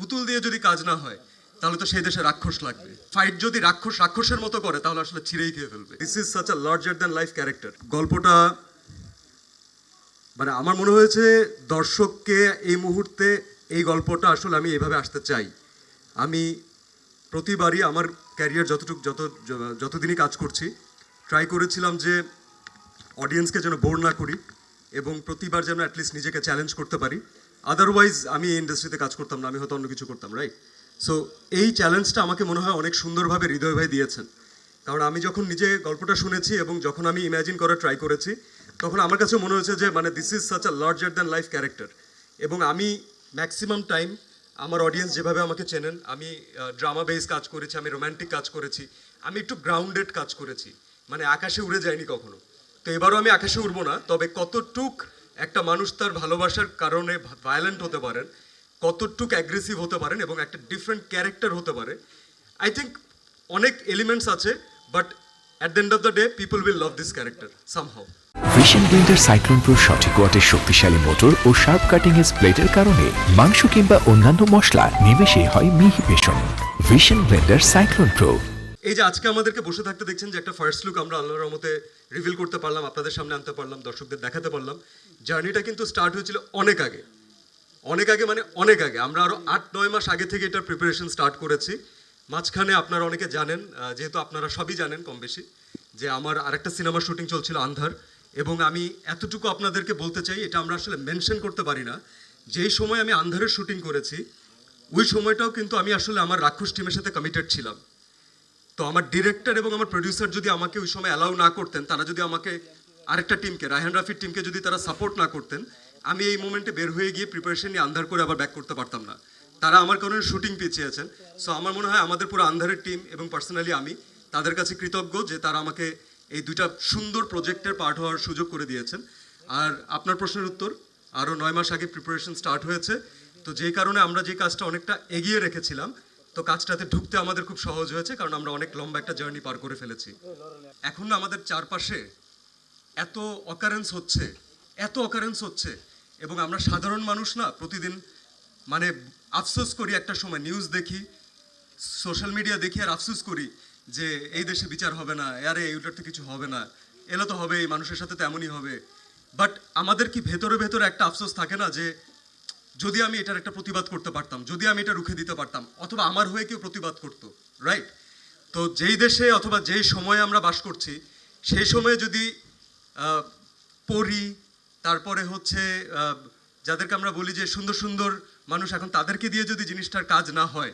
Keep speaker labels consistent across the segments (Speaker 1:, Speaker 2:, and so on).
Speaker 1: পুতুল দিয়ে যদি কাজ না হয় তাহলে তো সেই দেশে রাক্ষস লাগবে। ফাইট যদি রাক্ষসের মতো করে তাহলে আসলে ছিঁড়েই খেয়ে ফেলবে। This is such a larger than life character. গল্পটা মানে আমার মনে হয়েছে দর্শককে এই মুহূর্তে এই গল্পটা আসলে আমি এভাবে আসতে চাই। আমি প্রতিবারই আমার ক্যারিয়ার যতদিনই কাজ করছি ট্রাই করেছিলাম যে অডিয়েন্সকে যেন বোর না করি এবং প্রতিবার যেন অ্যাটলিস্ট নিজেকে চ্যালেঞ্জ করতে পারি। আদারওয়াইজ আমি এই ইন্ডাস্ট্রিতে কাজ করতাম না, আমি হয়তো অন্য কিছু করতাম, রাইট? সো এই চ্যালেঞ্জটা আমাকে মনে হয় অনেক সুন্দরভাবে হৃদয় ভাই দিয়েছেন। কারণ আমি যখন নিজে গল্পটা শুনেছি এবং যখন আমি ইমাজিন করার ট্রাই করেছি তখন আমার কাছে মনে হয়েছে যে মানে this is such a larger than life character. এবং আমি ম্যাক্সিমাম টাইম আমার অডিয়েন্স যেভাবে আমাকে চেনেন, আমি ড্রামা বেস কাজ করেছি, আমি রোম্যান্টিক কাজ করেছি, আমি একটু গ্রাউন্ডেড কাজ করেছি, মানে আকাশে উড়ে যায়নি কখনো। তো এবারও আমি আকাশে উড়বো না, তবে কতটুক একটা মানুষ তার ভালোবাসার কারণে ভায়োলেন্ট হতে পারেন, কতটুক অ্যাগ্রেসিভ হতে পারেন এবং একটা ডিফারেন্ট ক্যারেক্টার হতে পারে, আই থিঙ্ক অনেক এলিমেন্টস আছে, but at the end of the day people will love this character somehow.
Speaker 2: Vision Blender cyclone pro সঠিক ওয়াটের শক্তিশালী মোটর ও শার্প কাটিং এজ ব্লেডের কারণে মাংস কিংবা অন্যান্য মশলা নিমেষে হয় মিহি passion. Vision Blender cyclone pro.
Speaker 1: এই যে আজকে আমাদেরকে বসে থাকতে দেখছেন যে একটা ফার্স্ট লুক আমরা আল্লাহর রহমতে রিভিল করতে পারলাম, আপনাদের সামনে আনতে পারলাম, দর্শকদের দেখাতে পারলাম। জার্নিটা কিন্তু স্টার্ট হয়েছিল অনেক আগে, মানে অনেক আগে। আমরা আরও 8-9 মাস আগে থেকে এটার প্রিপারেশন স্টার্ট করেছি। মাঝখানে আপনারা অনেকে জানেন, যেহেতু আপনারা সবই জানেন কম বেশি, যে আমার আরেকটা সিনেমার শুটিং চলছিল আন্ধার। এবং আমি এতটুকু আপনাদেরকে বলতে চাই, এটা আমরা আসলে মেনশন করতে পারি না, যেই সময় আমি আন্ধারের শুটিং করেছি ওই সময়টাও কিন্তু আমি আসলে আমার রাক্ষস টিমের সাথে কমিটেড ছিলাম। তো আমার ডিরেক্টর এবং আমার প্রডিউসার যদি আমাকে ওই সময় অ্যালাউ না করতেন, তারা যদি আমাকে আরেকটা টিমকে, রায়হান রাফির টিমকে যদি তারা সাপোর্ট না করতেন, আমি এই মোমেন্টে বের হয়ে গিয়ে প্রিপারেশন নিয়ে আন্ধার করে আবার ব্যাক করতে পারতাম না। তারা আমার কারণে শুটিং পিছিয়েছেন। সো আমার মনে হয় আমাদের পুরো আন্ধারের টিম এবং পার্সোনালি আমি তাদের কাছে কৃতজ্ঞ যে তারা আমাকে এই দুইটা সুন্দর প্রজেক্টের পার্ট হওয়ার সুযোগ করে দিয়েছেন। আর আপনার প্রশ্নের উত্তর, আরও 9 মাস আগে প্রিপারেশন স্টার্ট হয়েছে। তো যেই কারণে আমরা যে কাজটা অনেকটা এগিয়ে রেখেছিলাম, তো কাজটাতে ঢুকতে আমাদের খুব সহজ হয়েছে, কারণ আমরা অনেক লম্বা একটা জার্নি পার করে ফেলেছি। এখন না আমাদের চারপাশে এত অকারেন্স হচ্ছে এবং আমরা সাধারণ মানুষ না প্রতিদিন মানে আফসোস করি, একটা সময় নিউজ দেখি, সোশ্যাল মিডিয়া দেখি আর আফসোস করি যে এই দেশে বিচার হবে না, আরে এইটার তো কিছু হবে না, এলো তো হবে, এই মানুষের সাথে তো এমনই হবে। বাট আমাদের কি ভেতরে ভেতরে একটা আফসোস থাকে না যে যদি আমি এটার একটা প্রতিবাদ করতে পারতাম, যদি আমি এটা রুখে দিতে পারতাম, অথবা আমার হয়ে কেউ প্রতিবাদ করতো, রাইট? তো যেই দেশে অথবা যেই সময়ে আমরা বাস করছি সেই সময়ে যদি পড়ি, তারপরে হচ্ছে যাদেরকে আমরা বলি যে সুন্দর সুন্দর মানুষ, এখন তাদেরকে দিয়ে যদি জিনিসটার কাজ না হয়,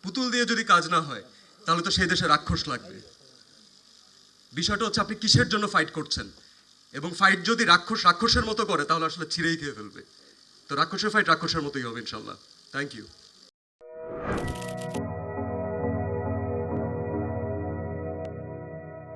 Speaker 1: পুতুল দিয়ে যদি কাজ না হয়, তাহলে তো সেই দেশে রাক্ষস লাগবে। বিষয়টা হচ্ছে আপনি কিসের জন্য ফাইট করছেন, এবং ফাইট যদি রাক্ষসের মতো করে তাহলে আসলে ছিঁড়েই খেয়ে ফেলবে। তো রাক্ষসের ফাইট রাক্ষসের মতোই হবে ইনশাল্লাহ। Thank you.